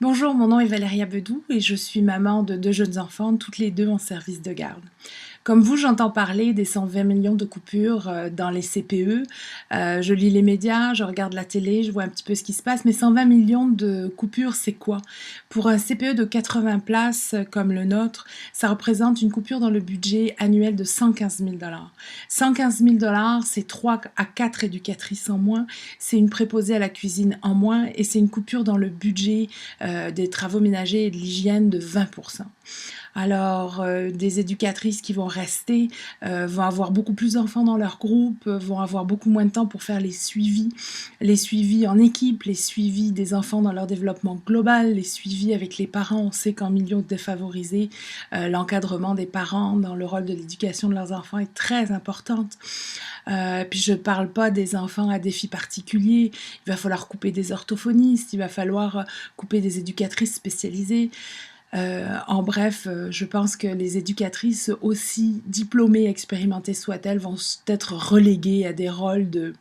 Bonjour, mon nom est Valéria Bedou et je suis maman de 2 jeunes enfants, toutes les 2 en service de garde. Comme vous, j'entends parler des 120 millions de coupures dans les CPE. Je lis les médias, je regarde la télé, je vois un petit peu ce qui se passe, mais 120 millions de coupures, c'est quoi? Pour un CPE de 80 places comme le nôtre, ça représente une coupure dans le budget annuel de 115 000 $. 115 000 $, c'est 3 à 4 éducatrices en moins, c'est une préposée à la cuisine en moins et c'est une coupure dans le budget des travaux ménagers et de l'hygiène de 20%. Alors, des éducatrices qui vont rester vont avoir beaucoup plus d'enfants dans leur groupe, vont avoir beaucoup moins de temps pour faire les suivis en équipe, les suivis des enfants dans leur développement global, les suivis avec les parents. On sait qu'en milieu défavorisé, l'encadrement des parents dans le rôle de l'éducation de leurs enfants est très importante. Puis je ne parle pas des enfants à défis particuliers, il va falloir couper des orthophonistes, il va falloir couper des éducatrices spécialisées. En bref, je pense que les éducatrices, aussi diplômées, expérimentées soient-elles, vont être reléguées à des rôles de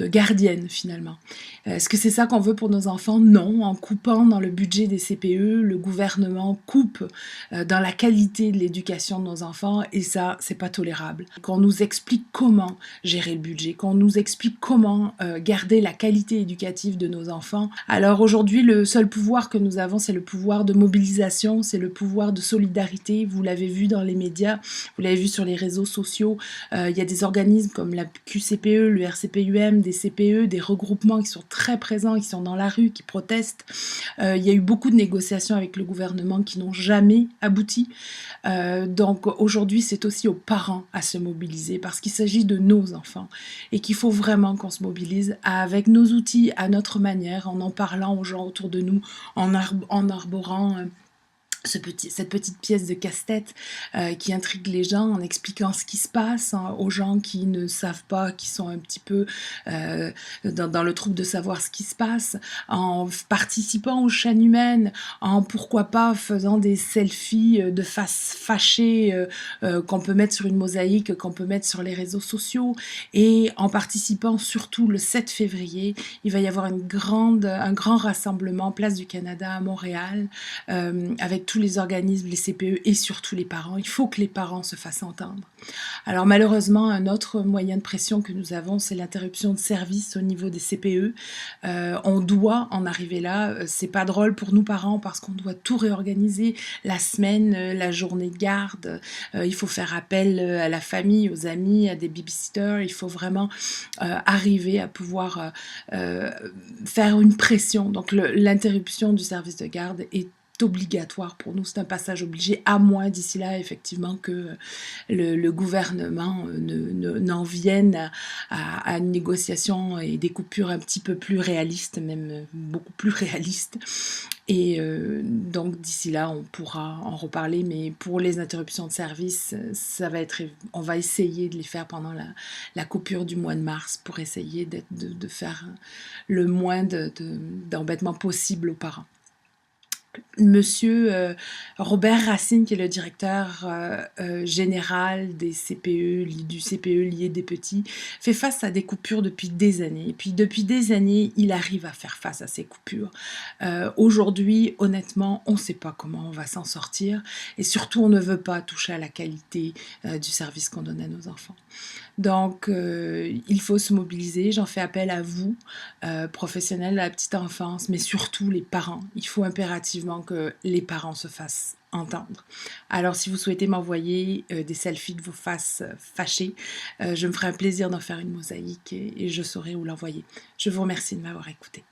gardiennes finalement. Est-ce que c'est ça qu'on veut pour nos enfants? Non. En coupant dans le budget des CPE, le gouvernement coupe dans la qualité de l'éducation de nos enfants et ça, c'est pas tolérable. Qu'on nous explique comment gérer le budget, qu'on nous explique comment garder la qualité éducative de nos enfants. Alors aujourd'hui, le seul pouvoir que nous avons, c'est le pouvoir de mobilisation, c'est le pouvoir de solidarité. Vous l'avez vu dans les médias, vous l'avez vu sur les réseaux sociaux. Il y a des organismes comme la QCPE, le RCPUM, des CPE, des regroupements qui sont très présents, qui sont dans la rue, qui protestent. Il y a eu beaucoup de négociations avec le gouvernement qui n'ont jamais abouti. Donc aujourd'hui, c'est aussi aux parents à se mobiliser parce qu'il s'agit de nos enfants et qu'il faut vraiment qu'on se mobilise avec nos outils, à notre manière, en parlant aux gens autour de nous, en arborant cette petite pièce de casse-tête qui intrigue les gens en expliquant ce qui se passe aux gens qui ne savent pas, qui sont un petit peu dans le trouble de savoir ce qui se passe, en participant aux chaînes humaines, en pourquoi pas faisant des selfies de faces fâchées qu'on peut mettre sur une mosaïque, qu'on peut mettre sur les réseaux sociaux, et en participant surtout le 7 février, il va y avoir un grand rassemblement Place du Canada à Montréal avec tous les organismes, les CPE et surtout les parents. Il faut que les parents se fassent entendre. Alors malheureusement, un autre moyen de pression que nous avons, c'est l'interruption de service au niveau des CPE. On doit en arriver là. C'est pas drôle pour nous parents parce qu'on doit tout réorganiser, la semaine, la journée de garde. Il faut faire appel à la famille, aux amis, à des babysitters. Il faut vraiment arriver à pouvoir faire une pression. Donc l'interruption du service de garde est obligatoire pour nous, c'est un passage obligé, à moins d'ici là effectivement que le gouvernement n'en vienne à une négociation et des coupures un petit peu plus réalistes, même beaucoup plus réalistes. Et donc d'ici là, on pourra en reparler, mais pour les interruptions de service, on va essayer de les faire pendant la coupure du mois de mars pour essayer de faire le moins d'embêtements possible aux parents. Monsieur Robert Racine, qui est le directeur général du CPE lié des petits, fait face à des coupures depuis des années. Et puis depuis des années, il arrive à faire face à ces coupures. Aujourd'hui, honnêtement, on ne sait pas comment on va s'en sortir. Et surtout, on ne veut pas toucher à la qualité du service qu'on donne à nos enfants. Donc, il faut se mobiliser. J'en fais appel à vous, professionnels de la petite enfance, mais surtout les parents. Il faut impérativement que les parents se fassent entendre. Alors, si vous souhaitez m'envoyer des selfies de vos faces fâchées, je me ferai un plaisir d'en faire une mosaïque et je saurai où l'envoyer. Je vous remercie de m'avoir écouté.